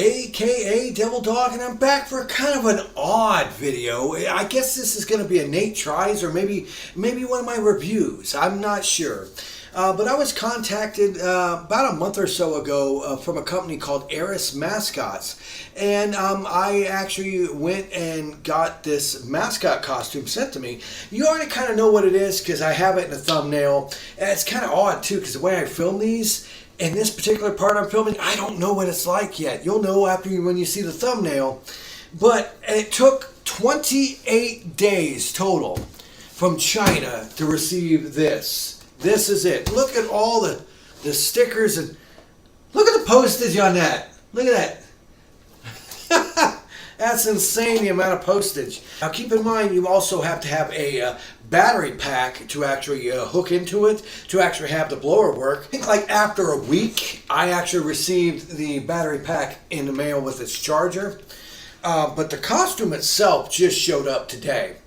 aka Devil Dog, and I'm back for kind of an odd video. I guess this is going to be a Nate Tries or maybe one of my reviews. I'm not sure. But I was contacted about a month or so ago from a company called ARIS Mascots, and I actually went and got this mascot costume sent to me. You already kind of know what it is because I have it in the thumbnail, and it's kind of odd too because the way I film these, in this particular part I'm filming, I don't know what it's like yet. You'll know when you see the thumbnail. But it took 28 days total from China to receive this. This is it. Look at all the stickers and look at the postage on that. Look at that. That's insane, the amount of postage. Now keep in mind, you also have to have a battery pack to actually hook into it, to actually have the blower work. I think like after a week, I actually received the battery pack in the mail with its charger. But the costume itself just showed up today.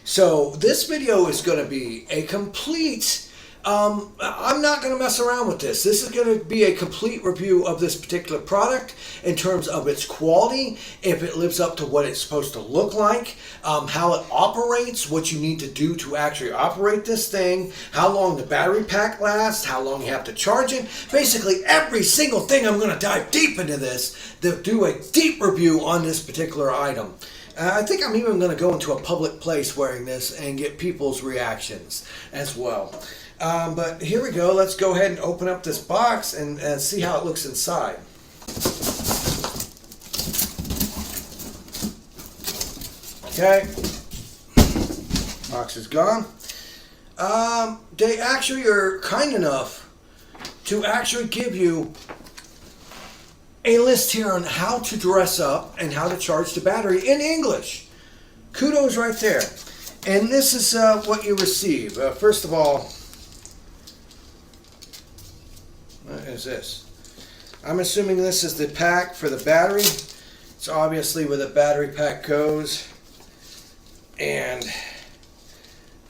So this video is going to be a complete... I'm not going to mess around with this. This is going to be a complete review of this particular product in terms of its quality, if it lives up to what it's supposed to look like, how it operates, what you need to do to actually operate this thing, how long the battery pack lasts, how long you have to charge it. Basically, every single thing. I'm going to dive deep into this to do a deep review on this particular item. I think I'm even going to go into a public place wearing this and get people's reactions as well. But here we go. Let's go ahead and open up this box and see how it looks inside. Okay. Box is gone. They actually are kind enough to actually give you a list here on how to dress up and how to charge the battery in English. Kudos right there. And this is what you receive. First of all, what is this? I'm assuming this is the pack for the battery. It's obviously where the battery pack goes. And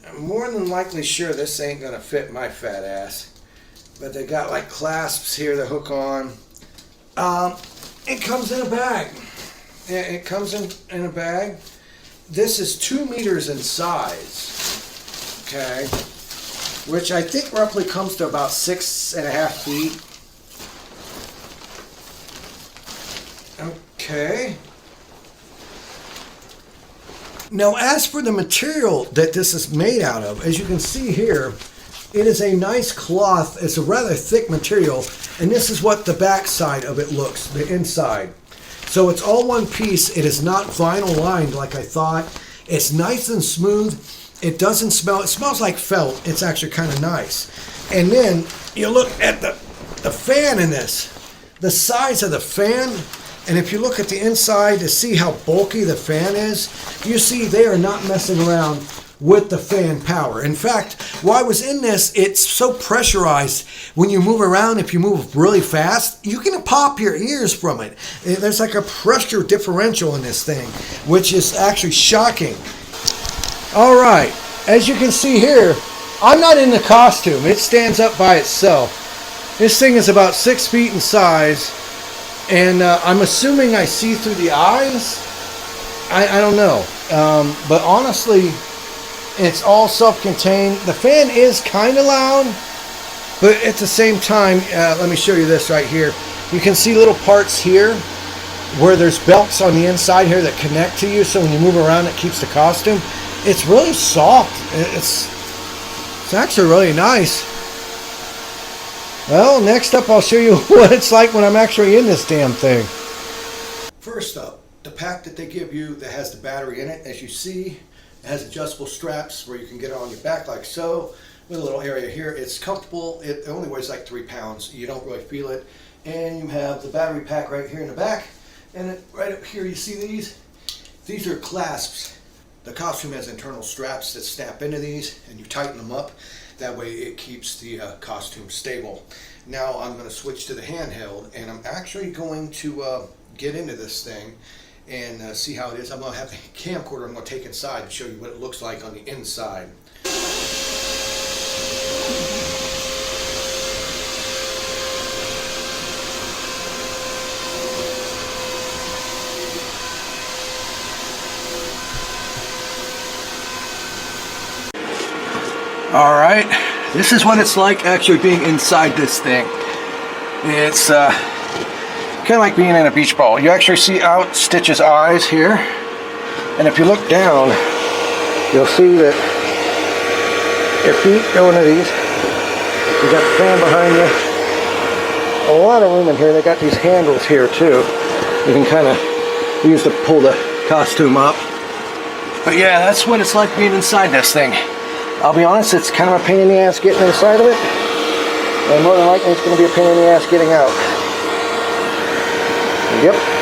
I'm more than likely sure this ain't gonna fit my fat ass. But they got like clasps here to hook on. It comes in a bag. Yeah, it comes in a bag. This is 2 meters in size. Okay. Which I think roughly comes to about 6.5 feet. Okay. Now, as for the material that this is made out of, as you can see here, it is a nice cloth. It's a rather thick material, and this is what the back side of it looks, the inside. So it's all one piece. It is not vinyl lined like I thought. It's nice and smooth. It doesn't smell, it smells like felt. It's actually kind of nice. And then you look at the fan in this, the size of the fan, and if you look at the inside to see how bulky the fan is, you see they are not messing around with the fan power. In fact, while I was in this, it's so pressurized when you move around, if you move really fast, you can pop your ears from it. There's like a pressure differential in this thing, which is actually shocking. All right, as you can see here, I'm not in the costume. It stands up by itself. This thing is about 6 feet in size, and I'm assuming I see through the eyes. I don't know, but honestly, it's all self-contained. The fan is kind of loud, but at the same time, let me show you this right here. You can see little parts here where there's belts on the inside here that connect to you, so when you move around, it keeps the costume. It's really soft. It's actually really nice. Well, next up I'll show you what it's like when I'm actually in this damn thing. First up, the pack that they give you that has the battery in it. As you see, it has adjustable straps where you can get it on your back like so, with a little area here. It's comfortable. It only weighs like 3 pounds. You don't really feel it. And you have the battery pack right here in the back. And right up here you see these. These are clasps. The costume has internal straps that snap into these, and you tighten them up. That way it keeps the costume stable. Now I'm going to switch to the handheld, and I'm actually going to get into this thing and see how it is. I'm going to have the camcorder I'm going to take inside and show you what it looks like on the inside. All right, this is what it's like actually being inside this thing. It's kind of like being in a beach ball. You actually see out Stitch's eyes here, and if you look down, you'll see that your feet go into these. You got the fan behind you. A lot of room in here. They got these handles here too. You can kind of use to pull the costume up. But yeah, that's what it's like being inside this thing. I'll be honest, it's kind of a pain in the ass getting inside of it. And more than likely, it's going to be a pain in the ass getting out. Yep.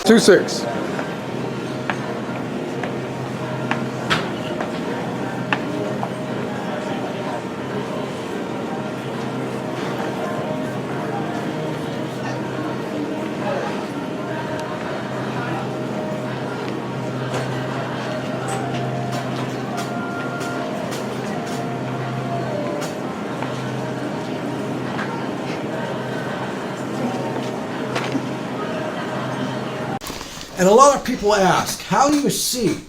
Two six. And a lot of people ask, how do you see?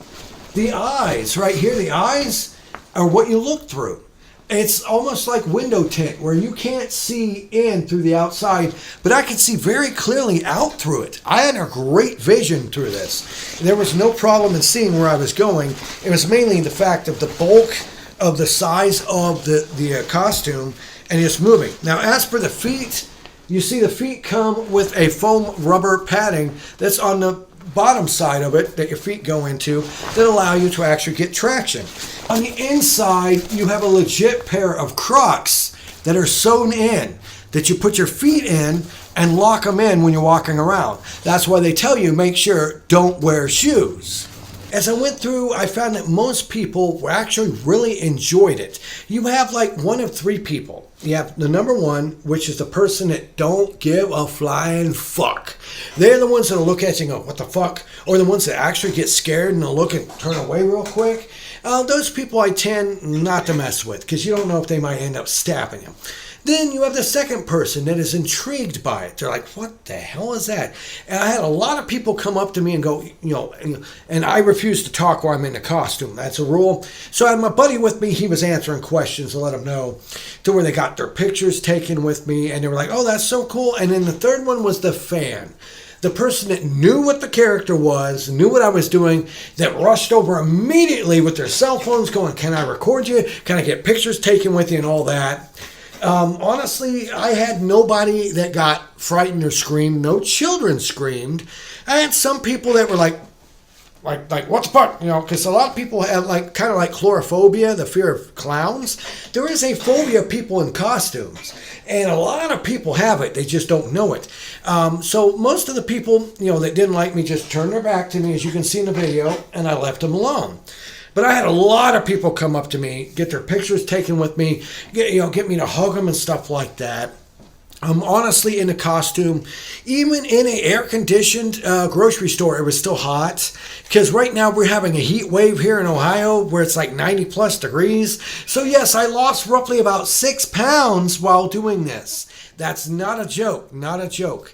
The eyes, right here, the eyes are what you look through. It's almost like window tint where you can't see in through the outside, but I could see very clearly out through it. I had a great vision through this. There was no problem in seeing where I was going. It was mainly the fact of the bulk of the size of the costume and it's moving. Now, as for the feet, you see the feet come with a foam rubber padding that's on the bottom side of it that your feet go into that allow you to actually get traction. On the inside, you have a legit pair of Crocs that are sewn in that you put your feet in and lock them in when you're walking around. That's why they tell you make sure don't wear shoes. As I went through, I found that most people actually really enjoyed it. You have like one of three people. You have the number one, which is the person that don't give a flying fuck. They're the ones that'll look at you and go, what the fuck? Or the ones that actually get scared and they'll look and turn away real quick. Those people I tend not to mess with because you don't know if they might end up stabbing you. Then you have the second person that is intrigued by it. They're like, what the hell is that? And I had a lot of people come up to me and go, and I refuse to talk while I'm in the costume. That's a rule. So I had my buddy with me. He was answering questions to let them know to where they got their pictures taken with me. And they were like, oh, that's so cool. And then the third one was the fan. The person that knew what the character was, knew what I was doing, that rushed over immediately with their cell phones going, can I record you? Can I get pictures taken with you and all that? Honestly, I had nobody that got frightened or screamed. No children screamed. I had some people that were like what the fuck, because a lot of people have kind of like chlorophobia, the fear of clowns. There is a phobia of people in costumes, and a lot of people have it. They just don't know it. So most of the people, that didn't like me just turned their back to me, as you can see in the video, and I left them alone. But I had a lot of people come up to me, get their pictures taken with me, get me to hug them and stuff like that. I'm honestly in a costume. Even in an air-conditioned grocery store, it was still hot. Because right now we're having a heat wave here in Ohio where it's like 90-plus degrees. So yes, I lost roughly about 6 pounds while doing this. That's not a joke, not a joke.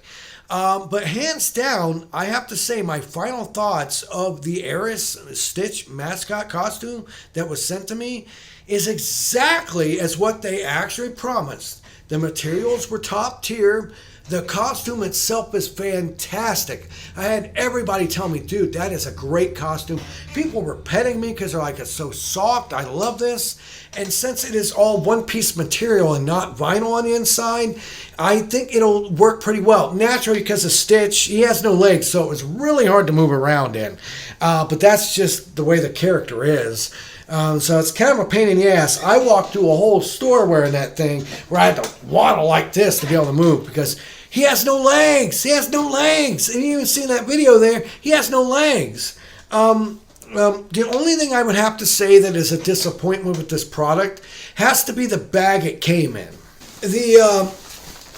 But hands down, I have to say my final thoughts of the ARIS Stitch mascot costume that was sent to me is exactly as what they actually promised. The materials were top tier. The costume itself is fantastic. I had everybody tell me, dude, that is a great costume. People were petting me because they're like, it's so soft. I love this. And since it is all one-piece material and not vinyl on the inside, I think it'll work pretty well. Naturally, because of Stitch, he has no legs, so it was really hard to move around in. But that's just the way the character is. So it's kind of a pain in the ass. I walked through a whole store wearing that thing where I had to waddle like this to be able to move because he has no legs. He has no legs. And you even see in that video there, he has no legs. The only thing I would have to say that is a disappointment with this product has to be the bag it came in.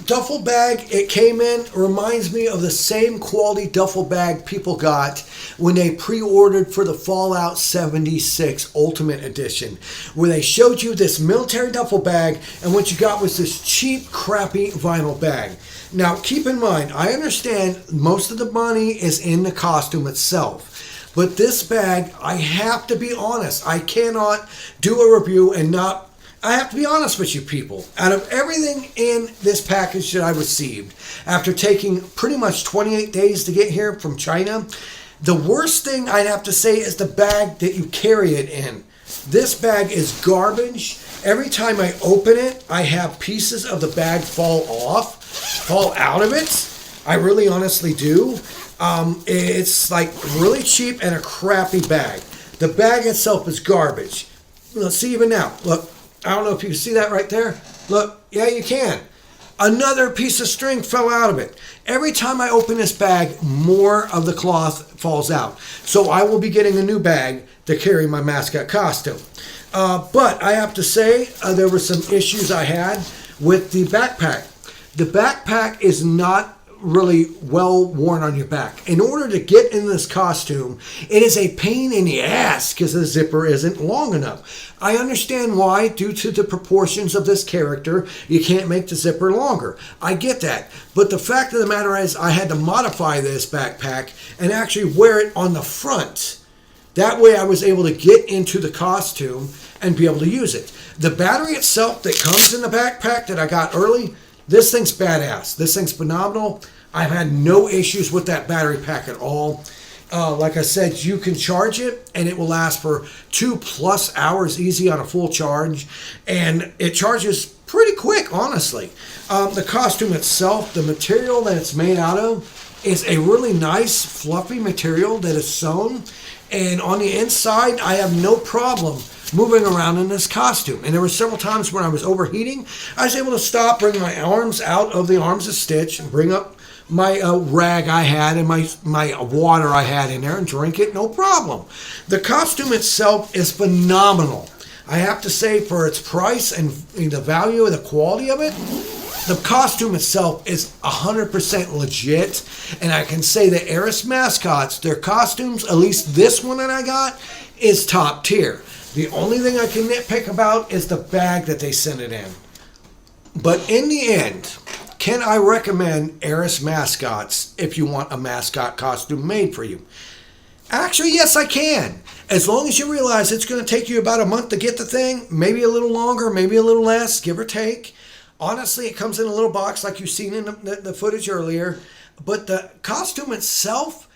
duffel bag it came in reminds me of the same quality duffel bag people got when they pre-ordered for the Fallout 76 Ultimate Edition, where they showed you this military duffel bag and what you got was this cheap, crappy vinyl bag. Now, keep in mind, I understand most of the money is in the costume itself, but this bag, I have to be honest, I cannot do a review and not I have to be honest with you people. Out of everything in this package that I received, after taking pretty much 28 days to get here from China, the worst thing I'd have to say is the bag that you carry it in. This bag is garbage. Every time I open it, I have pieces of the bag fall out of it. I really honestly do. It's like really cheap and a crappy bag. The bag itself is garbage. Let's see even now. Look. I don't know if you can see that right there. Look, yeah, you can. Another piece of string fell out of it. Every time I open this bag, more of the cloth falls out. So I will be getting a new bag to carry my mascot costume. But I have to say, there were some issues I had with the backpack. The backpack is not really well worn on your back. In order to get in this costume, it is a pain in the ass because the zipper isn't long enough. I understand why, due to the proportions of this character, you can't make the zipper longer. I get that. But the fact of the matter is, I had to modify this backpack and actually wear it on the front. That way I was able to get into the costume and be able to use it. The battery itself that comes in the backpack that I got early, this thing's badass. This thing's phenomenal. I've had no issues with that battery pack at all. Like I said, you can charge it and it will last for 2+ hours easy on a full charge. And it charges pretty quick, honestly. The costume itself, the material that it's made out of, is a really nice, fluffy material that is sewn. And on the inside, I have no problem moving around in this costume. And there were several times when I was overheating, I was able to stop, bring my arms out of the arms of Stitch, and bring up my rag I had and my water I had in there and drink it, no problem. The costume itself is phenomenal. I have to say, for its price and the value and the quality of it, the costume itself is 100% legit. And I can say that ARIS Mascots, their costumes, at least this one that I got, is top tier. The only thing I can nitpick about is the bag that they sent it in. But in the end, can I recommend ARIS Mascots if you want a mascot costume made for you? Actually, yes, I can. As long as you realize it's going to take you about a month to get the thing, maybe a little longer, maybe a little less, give or take. Honestly, it comes in a little box like you've seen in the footage earlier. But the costume itself,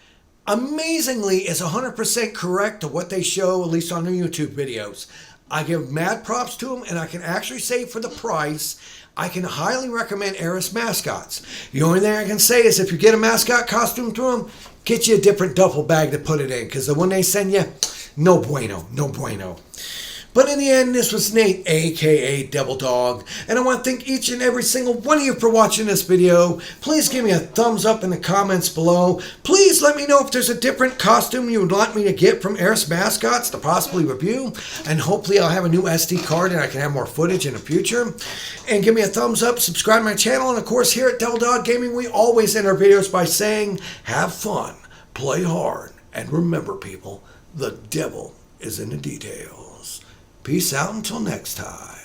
amazingly, is 100% correct to what they show, at least on their YouTube videos. I give mad props to them, and I can actually say for the price, I can highly recommend ARIS Mascots. The only thing I can say is if you get a mascot costume through them, get you a different duffel bag to put it in, because the one they send you, no bueno, no bueno. But in the end, this was Nate, aka Devil Dog, and I want to thank each and every single one of you for watching this video. Please give me a thumbs up in the comments below. Please let me know if there's a different costume you would like me to get from ARIS Mascots to possibly review, and hopefully I'll have a new SD card and I can have more footage in the future. And give me a thumbs up, subscribe to my channel, and of course here at Devil Dog Gaming, we always end our videos by saying, have fun, play hard, and remember people, the devil is in the details. Peace out until next time.